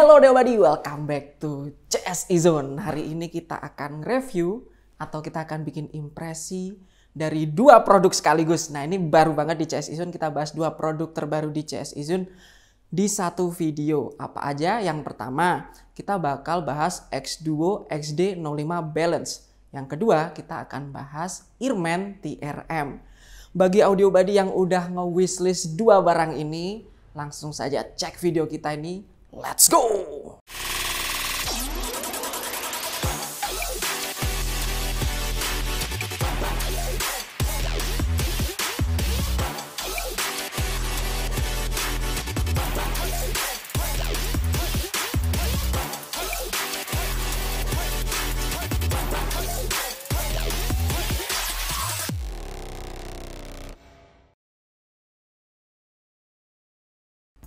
Hello everybody, welcome back to CS Izone. Hari ini kita akan review atau kita akan bikin impresi dari dua produk sekaligus. Nah, ini baru banget di CS Izone, kita bahas dua produk terbaru di CS Izone di satu video. Apa aja? Yang pertama, kita bakal bahas X-Duo XD05 Balance. Yang kedua, kita akan bahas Earman TRM. Bagi audio buddy yang udah nge-wishlist dua barang ini, langsung saja cek video kita ini. Let's go!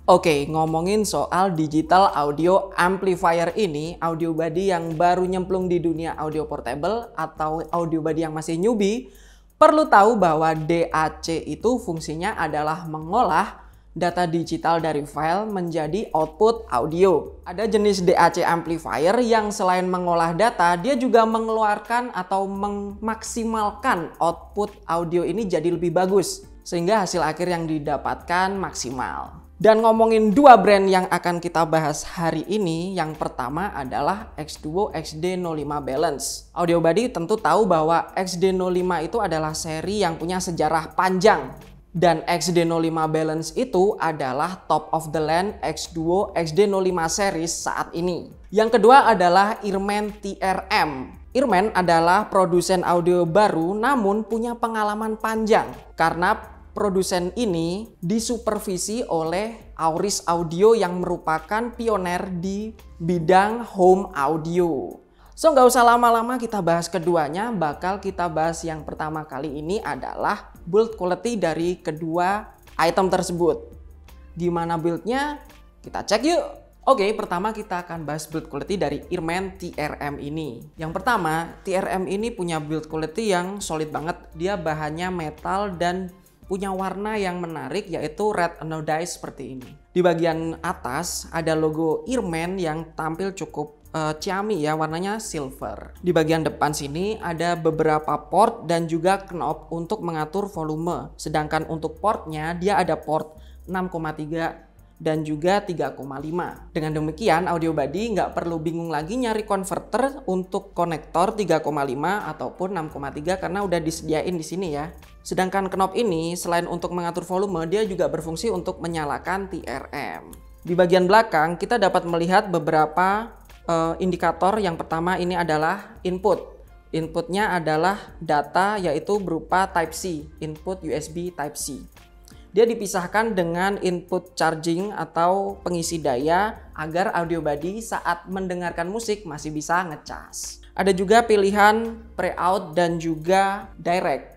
Oke, ngomongin soal digital audio amplifier ini, audio buddy yang baru nyemplung di dunia audio portable atau audio buddy yang masih newbie, perlu tahu bahwa DAC itu fungsinya adalah mengolah data digital dari file menjadi output audio. Ada jenis DAC amplifier yang selain mengolah data, dia juga mengeluarkan atau memaksimalkan output audio ini jadi lebih bagus, sehingga hasil akhir yang didapatkan maksimal. Dan ngomongin dua brand yang akan kita bahas hari ini, yang pertama adalah X-Duo XD05 Balance. Audio buddy tentu tahu bahwa XD05 itu adalah seri yang punya sejarah panjang. Dan XD05 Balance itu adalah top of the line X-Duo XD05 series saat ini. Yang kedua adalah Earman TRM. Earman adalah produsen audio baru namun punya pengalaman panjang karena produsen ini disupervisi oleh Auris Audio yang merupakan pioner di bidang home audio. So nggak usah lama-lama kita bahas keduanya, bakal kita bahas yang pertama kali ini adalah build quality dari kedua item tersebut. Gimana buildnya? Kita cek yuk! Oke, pertama kita akan bahas build quality dari Earman TRM ini. Yang pertama, TRM ini punya build quality yang solid banget. Dia bahannya metal dan punya warna yang menarik yaitu red anodized seperti ini. Di bagian atas ada logo Earman yang tampil cukup ciamik ya, warnanya silver. Di bagian depan sini ada beberapa port dan juga knob untuk mengatur volume. Sedangkan untuk portnya dia ada port 6,3 dan juga 3,5. Dengan demikian audio buddy nggak perlu bingung lagi nyari konverter untuk konektor 3,5 ataupun 6,3 karena udah disediain di sini ya. Sedangkan knob ini selain untuk mengatur volume, dia juga berfungsi untuk menyalakan TRM. Di bagian belakang kita dapat melihat beberapa indikator. Yang pertama ini adalah input. Inputnya adalah data yaitu berupa Type-C, input USB Type-C. Dia dipisahkan dengan input charging atau pengisi daya agar audio buddy saat mendengarkan musik masih bisa ngecas. Ada juga pilihan pre-out dan juga direct.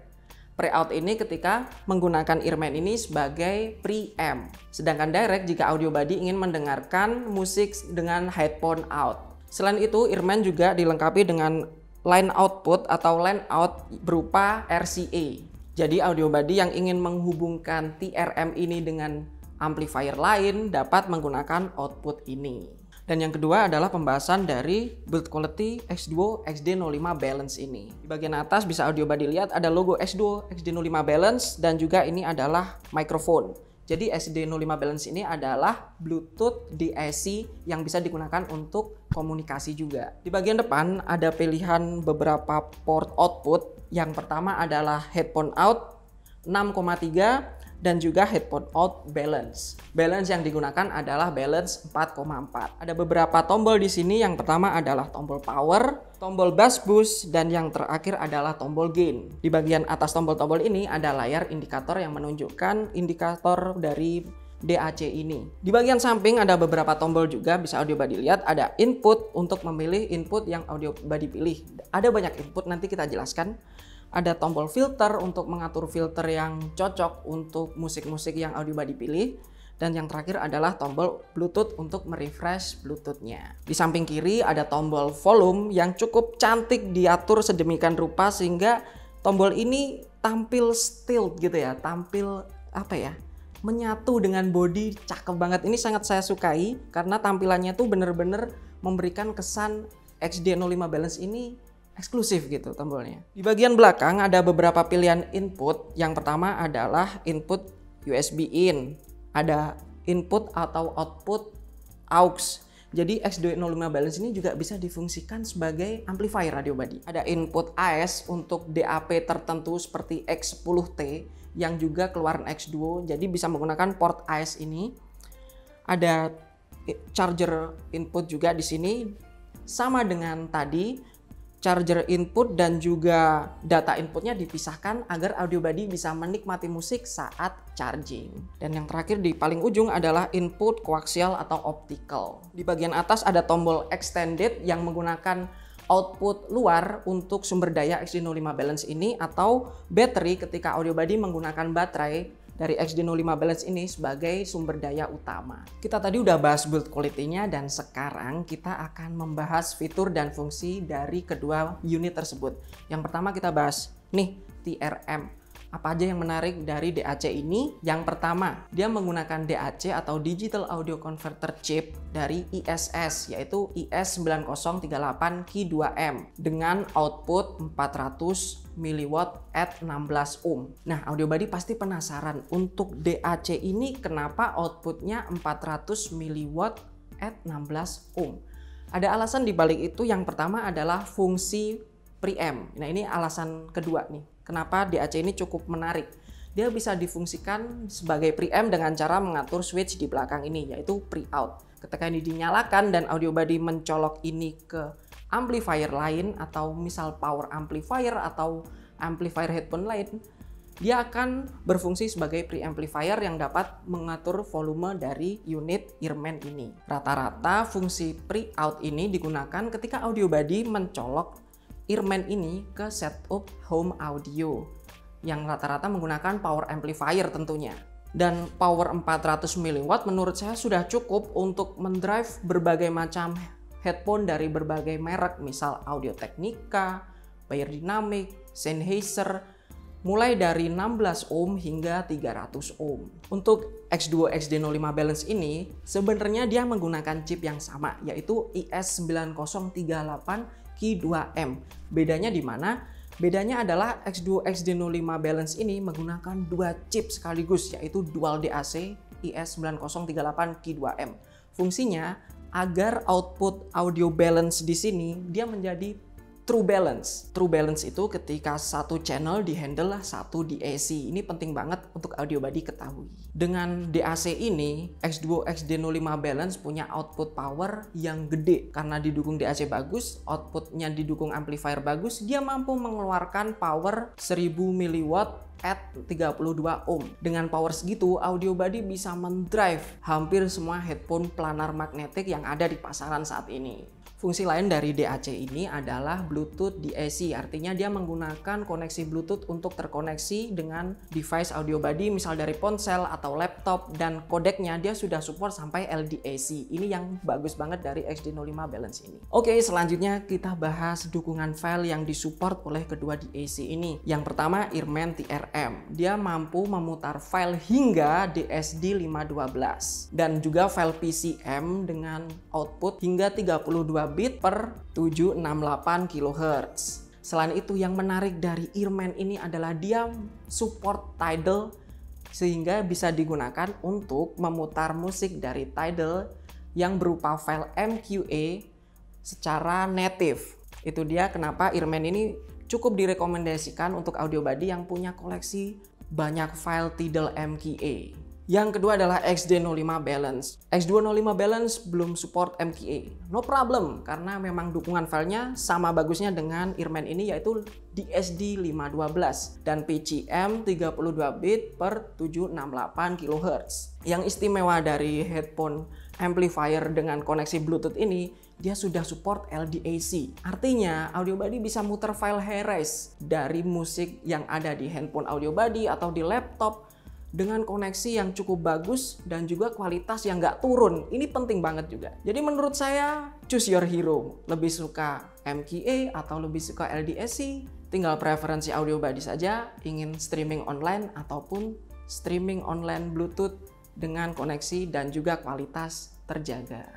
Pre-out ini ketika menggunakan Earman ini sebagai preamp. Sedangkan direct jika audio buddy ingin mendengarkan musik dengan headphone out. Selain itu, Earman juga dilengkapi dengan line output atau line out berupa RCA. Jadi audio buddy yang ingin menghubungkan TRM ini dengan amplifier lain dapat menggunakan output ini. Dan yang kedua adalah pembahasan dari build quality X-Duo XD05 Balance ini. Di bagian atas bisa audio buddy lihat ada logo X-Duo XD05 Balance dan juga ini adalah microphone. Jadi XD05 Balance ini adalah Bluetooth DAC yang bisa digunakan untuk komunikasi juga. Di bagian depan ada pilihan beberapa port output. Yang pertama adalah headphone out 6,3 dan juga headphone out balance. Balance yang digunakan adalah balance 4,4. Ada beberapa tombol di sini. Yang pertama adalah tombol power, tombol bass boost, dan yang terakhir adalah tombol gain. Di bagian atas tombol-tombol ini ada layar indikator yang menunjukkan indikator dari DAC ini. Di bagian samping ada beberapa tombol juga, bisa audio buddy lihat. Ada input untuk memilih input yang audio buddy pilih. Ada banyak input, nanti kita jelaskan. Ada tombol filter untuk mengatur filter yang cocok untuk musik-musik yang audio buddy pilih. Dan yang terakhir adalah tombol Bluetooth untuk merefresh Bluetooth-nya. Di samping kiri ada tombol volume yang cukup cantik diatur sedemikian rupa sehingga tombol ini tampil still gitu ya, tampil apa ya? menyatu dengan body, cakep banget. Ini sangat saya sukai karena tampilannya tuh bener-bener memberikan kesan XD05 Balance ini eksklusif gitu tombolnya. Di bagian belakang ada beberapa pilihan input. Yang pertama adalah input USB in, ada input atau output aux. Jadi XD05 Balance ini juga bisa difungsikan sebagai amplifier radio body. Ada input AS untuk DAP tertentu seperti X10T yang juga keluaran X-Duo, jadi bisa menggunakan port AS ini. Ada charger input juga di sini, sama dengan tadi, charger input dan juga data inputnya dipisahkan agar audio body bisa menikmati musik saat charging. Dan yang terakhir di paling ujung adalah input koaksial atau optical. Di bagian atas ada tombol extended yang menggunakan output luar untuk sumber daya XD05 Balance ini, atau battery ketika audio body menggunakan baterai dari XD05 Balance ini sebagai sumber daya utama. Kita tadi udah bahas build quality-nya dan sekarang kita akan membahas fitur dan fungsi dari kedua unit tersebut. Yang pertama kita bahas nih TRM. Apa aja yang menarik dari DAC ini? Yang pertama, dia menggunakan DAC atau Digital Audio Converter Chip dari ISS, yaitu IS9038Q2M dengan output 400 mW at 16 ohm. Nah, audio body pasti penasaran untuk DAC ini kenapa outputnya 400 mW at 16 ohm. Ada alasan di balik itu. Yang pertama adalah fungsi preamp. Nah, ini alasan kedua nih. Kenapa DAC ini cukup menarik? Dia bisa difungsikan sebagai preamp dengan cara mengatur switch di belakang ini, yaitu pre-out. Ketika ini dinyalakan dan audio body mencolok ini ke amplifier lain atau misal power amplifier atau amplifier headphone lain, dia akan berfungsi sebagai preamplifier yang dapat mengatur volume dari unit earman ini. Rata-rata fungsi pre-out ini digunakan ketika audio body mencolok earman ini ke setup home audio yang rata-rata menggunakan power amplifier tentunya. Dan power 400 mW menurut saya sudah cukup untuk mendrive berbagai macam headphone dari berbagai merek, misal Audio-Technica, Beyerdynamic, Sennheiser, mulai dari 16 ohm hingga 300 ohm. Untuk X-Duo XD05 Balance ini sebenarnya dia menggunakan chip yang sama, yaitu IS9038Q2M. Bedanya di mana? Bedanya adalah X-Duo XD05 Balance ini menggunakan dua chip sekaligus, yaitu dual DAC IS9038Q2M. Fungsinya agar output audio balance di sini dia menjadi true balance. True balance itu ketika satu channel dihandle satu DAC. Ini penting banget untuk audio body ketahui. Dengan DAC ini, X-Duo XD05 Balance punya output power yang gede. Karena didukung DAC bagus, outputnya didukung amplifier bagus, dia mampu mengeluarkan power 1000 mW at 32 ohm. Dengan power segitu, audio body bisa mendrive hampir semua headphone planar magnetik yang ada di pasaran saat ini. Fungsi lain dari DAC ini adalah Bluetooth DAC, artinya dia menggunakan koneksi Bluetooth untuk terkoneksi dengan device audio body, misal dari ponsel atau laptop, dan kodeknya dia sudah support sampai LDAC. Ini yang bagus banget dari XD05 Balance ini. Oke, selanjutnya kita bahas dukungan file yang disupport oleh kedua DAC ini. Yang pertama, Earman TRM. Dia mampu memutar file hingga DSD 512 dan juga file PCM dengan output hingga 32 bit per 768 kHz. Selain itu, yang menarik dari Earman ini adalah dia support Tidal sehingga bisa digunakan untuk memutar musik dari Tidal yang berupa file MQA secara native. Itu dia kenapa Earman ini cukup direkomendasikan untuk audio body yang punya koleksi banyak file Tidal MQA. Yang kedua adalah XD05 Balance. X205 Balance belum support MQA. No problem, karena memang dukungan filenya sama bagusnya dengan Earman ini, yaitu DSD 512 dan PCM 32 bit per 768 kHz. Yang istimewa dari headphone amplifier dengan koneksi Bluetooth ini, dia sudah support LDAC. Artinya audio body bisa muter file high-res dari musik yang ada di handphone audio body atau di laptop dengan koneksi yang cukup bagus dan juga kualitas yang nggak turun. Ini penting banget juga. Jadi menurut saya, choose your hero. Lebih suka MQA atau lebih suka LDAC, tinggal preferensi audio body saja, ingin streaming online ataupun streaming online Bluetooth dengan koneksi dan juga kualitas terjaga.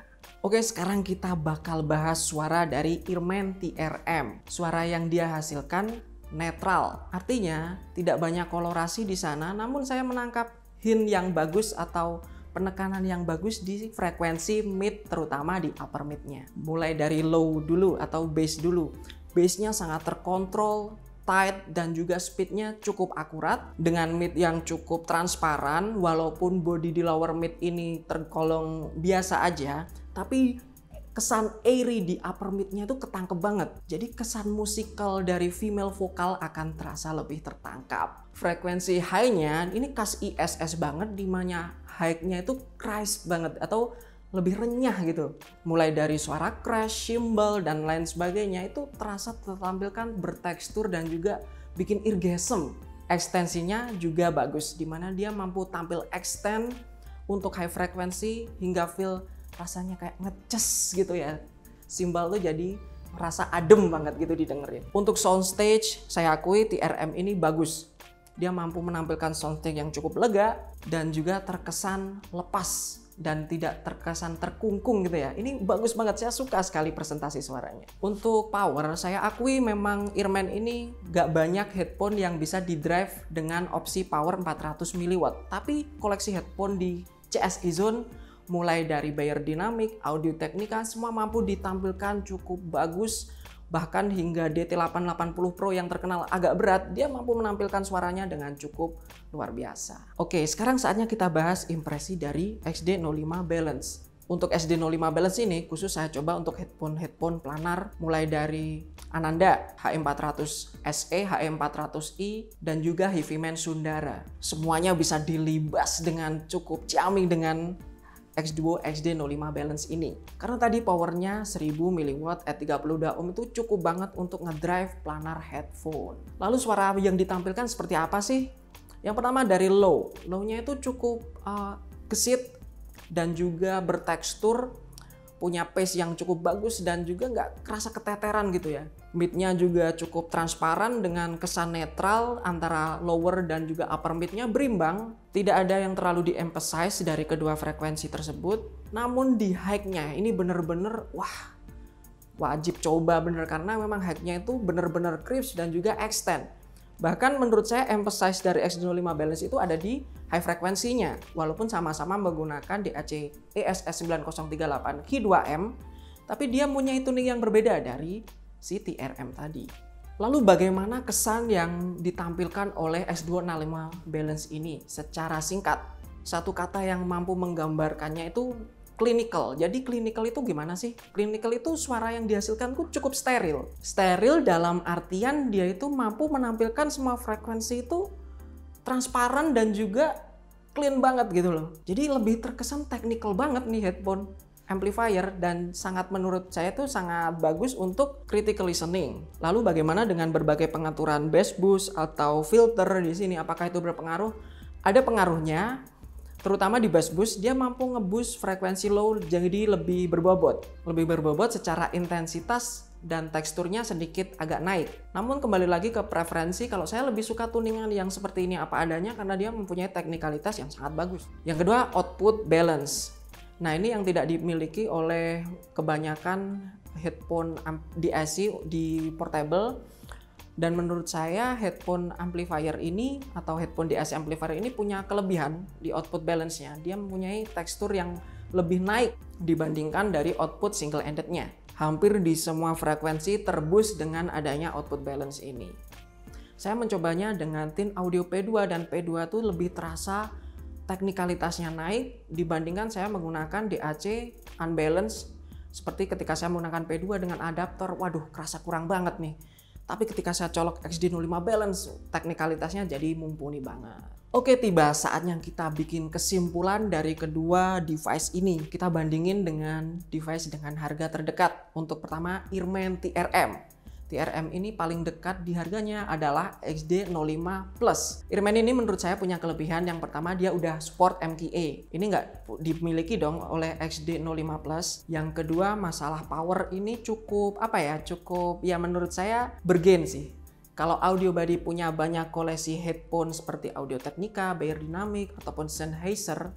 Oke, sekarang kita bakal bahas suara dari Earman TRM. Suara yang dia hasilkan netral, artinya tidak banyak kolorasi di sana, namun saya menangkap hint yang bagus atau penekanan yang bagus di frekuensi mid, terutama di upper midnya. Mulai dari low dulu atau bass dulu. Bassnya sangat terkontrol, tight, dan juga speednya cukup akurat dengan mid yang cukup transparan. Walaupun body di lower mid ini tergolong biasa aja, tapi kesan airy di upper midnya itu ketangkep banget. Jadi kesan musikal dari female vokal akan terasa lebih tertangkap. Frekuensi high-nya ini khas ISS banget, dimana high-nya itu crisp banget atau lebih renyah gitu. Mulai dari suara crash, cymbal, dan lain sebagainya itu terasa tertampilkan bertekstur dan juga bikin eargasm. Ekstensinya juga bagus, dimana dia mampu tampil extend untuk high frekuensi hingga feel rasanya kayak ngeces gitu ya. Cymbal tuh jadi rasa adem banget gitu didengerin. Untuk soundstage, saya akui TRM ini bagus. Dia mampu menampilkan soundstage yang cukup lega dan juga terkesan lepas dan tidak terkesan terkungkung gitu ya. Ini bagus banget, saya suka sekali presentasi suaranya. Untuk power, saya akui memang Earman ini gak banyak headphone yang bisa di-drive dengan opsi power 400 mW. Tapi koleksi headphone di CSI Zone, mulai dari Beyer Dynamic, Audio Technica, semua mampu ditampilkan cukup bagus. Bahkan hingga DT880 Pro yang terkenal agak berat, dia mampu menampilkan suaranya dengan cukup luar biasa. Oke, sekarang saatnya kita bahas impresi dari XD05 Balance. Untuk XD05 Balance ini khusus saya coba untuk headphone planar mulai dari Ananda, HM400 SE, HM400i, dan juga Hifiman Sundara. Semuanya bisa dilibas dengan cukup jamming dengan X-Duo XD05 Balance ini. Karena tadi powernya 1000 mW at 30 ohm itu cukup banget untuk ngedrive planar headphone. Lalu suara yang ditampilkan seperti apa sih? Yang pertama dari low. Low-nya itu cukup gesit dan juga bertekstur, punya pace yang cukup bagus dan juga nggak kerasa keteteran gitu ya. Mid-nya juga cukup transparan dengan kesan netral antara lower dan juga upper mid-nya berimbang. Tidak ada yang terlalu di-emphasize dari kedua frekuensi tersebut. Namun di high-nya ini bener-bener wah, wajib coba bener karena memang high-nya itu bener-bener crisp dan juga extend. Bahkan menurut saya emphasize dari XD05 Balance itu ada di high frekuensinya. Walaupun sama-sama menggunakan DAC ESS 9038 Q2M, tapi dia punya tuning yang berbeda dari si TRM tadi. Lalu bagaimana kesan yang ditampilkan oleh X205 Balance ini? Secara singkat, satu kata yang mampu menggambarkannya itu clinical. Jadi clinical itu gimana sih? Clinical itu suara yang dihasilkan cukup steril. Steril dalam artian dia itu mampu menampilkan semua frekuensi itu transparan dan juga clean banget gitu loh. Jadi lebih terkesan technical banget nih headphone amplifier dan sangat menurut saya tuh sangat bagus untuk critical listening. Lalu bagaimana dengan berbagai pengaturan bass boost atau filter di sini? Apakah itu berpengaruh? Ada pengaruhnya. Terutama di bass boost, dia mampu nge-boost frekuensi low jadi lebih berbobot. Lebih berbobot secara intensitas dan teksturnya sedikit agak naik. Namun kembali lagi ke preferensi, kalau saya lebih suka tuningan yang seperti ini apa adanya karena dia mempunyai teknikalitas yang sangat bagus. Yang kedua, output balance. Nah ini yang tidak dimiliki oleh kebanyakan headphone DAC di portable. Dan menurut saya headphone amplifier ini atau headphone DAC amplifier ini punya kelebihan di output balance-nya. Dia mempunyai tekstur yang lebih naik dibandingkan dari output single ended-nya. Hampir di semua frekuensi terboost dengan adanya output balance ini. Saya mencobanya dengan Tin Audio P2 dan P2 tuh lebih terasa teknikalitasnya naik dibandingkan saya menggunakan DAC unbalance seperti ketika saya menggunakan P2 dengan adaptor. Waduh, kerasa kurang banget nih. Tapi ketika saya colok XD05 Balance, teknikalitasnya jadi mumpuni banget. Oke, tiba saatnya kita bikin kesimpulan dari kedua device ini. Kita bandingin dengan device dengan harga terdekat. Untuk pertama, Earman TRM. TRM ini paling dekat di harganya adalah XD05 Plus. Earman ini menurut saya punya kelebihan. Yang pertama, dia udah support MKA. Ini nggak dimiliki dong oleh XD05 Plus. Yang kedua, masalah power ini cukup apa ya? Cukup ya menurut saya bergen sih. Kalau Audio Buddy punya banyak koleksi headphone seperti Audio Technica, Beyerdynamic, ataupun Sennheiser,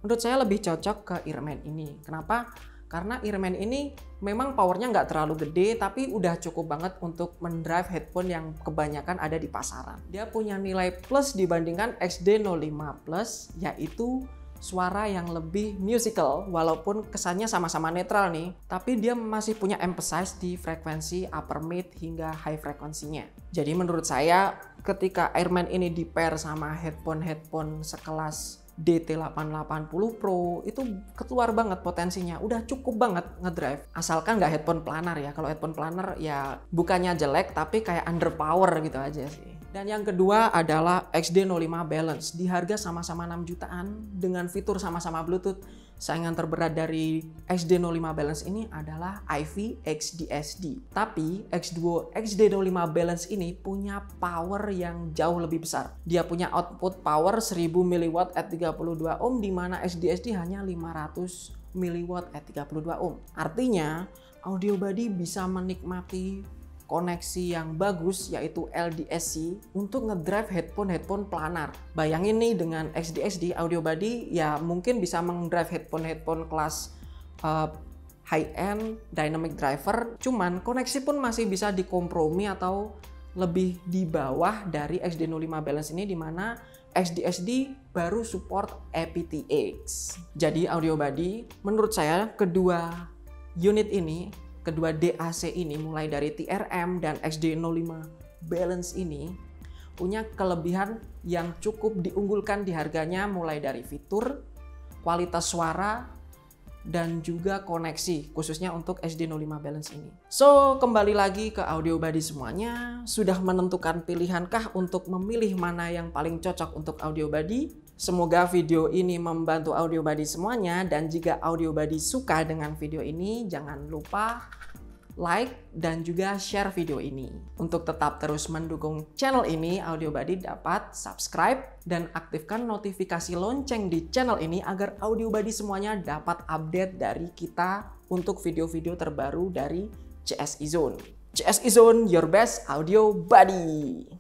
menurut saya lebih cocok ke Earman ini. Kenapa? Karena Earman ini memang powernya nggak terlalu gede, tapi udah cukup banget untuk mendrive headphone yang kebanyakan ada di pasaran. Dia punya nilai plus dibandingkan XD05 Plus, yaitu suara yang lebih musical, walaupun kesannya sama-sama netral nih, tapi dia masih punya emphasize di frekuensi upper mid hingga high frekuensinya. Jadi menurut saya ketika Earman ini di pair sama headphone sekelas DT880 Pro itu keluar banget potensinya, udah cukup banget ngedrive. Asalkan nggak headphone planar ya. Kalau headphone planar ya bukannya jelek tapi kayak underpower gitu aja sih. Dan yang kedua adalah XD05 Balance. Di harga sama-sama 6 jutaan dengan fitur sama-sama Bluetooth. Saingan terberat dari XD05 Balance ini adalah IV XDSD. Tapi XD05 Balance ini punya power yang jauh lebih besar. Dia punya output power 1000 mW at 32 ohm, di mana XDSD hanya 500 mW at 32 ohm. Artinya, Audio Buddy bisa menikmati koneksi yang bagus yaitu LDSC untuk ngedrive headphone planar. Bayangin nih dengan XDSD, Audio Buddy ya mungkin bisa mengdrive headphone kelas high-end dynamic driver, cuman koneksi pun masih bisa dikompromi atau lebih di bawah dari XD05 Balance ini, di mana XDSD baru support aptX. Jadi Audio Buddy menurut saya kedua unit ini, kedua DAC ini mulai dari TRM dan XD05 Balance ini punya kelebihan yang cukup diunggulkan di harganya, mulai dari fitur, kualitas suara, dan juga koneksi khususnya untuk XD05 Balance ini. So, kembali lagi ke Audio Buddy semuanya. Sudah menentukan pilihankah untuk memilih mana yang paling cocok untuk Audio Buddy? Semoga video ini membantu Audio Buddy semuanya, dan jika Audio Buddy suka dengan video ini, jangan lupa like dan juga share video ini. Untuk tetap terus mendukung channel ini, Audio Buddy dapat subscribe dan aktifkan notifikasi lonceng di channel ini agar Audio Buddy semuanya dapat update dari kita untuk video-video terbaru dari CSI Zone. CSI Zone, your best audio buddy.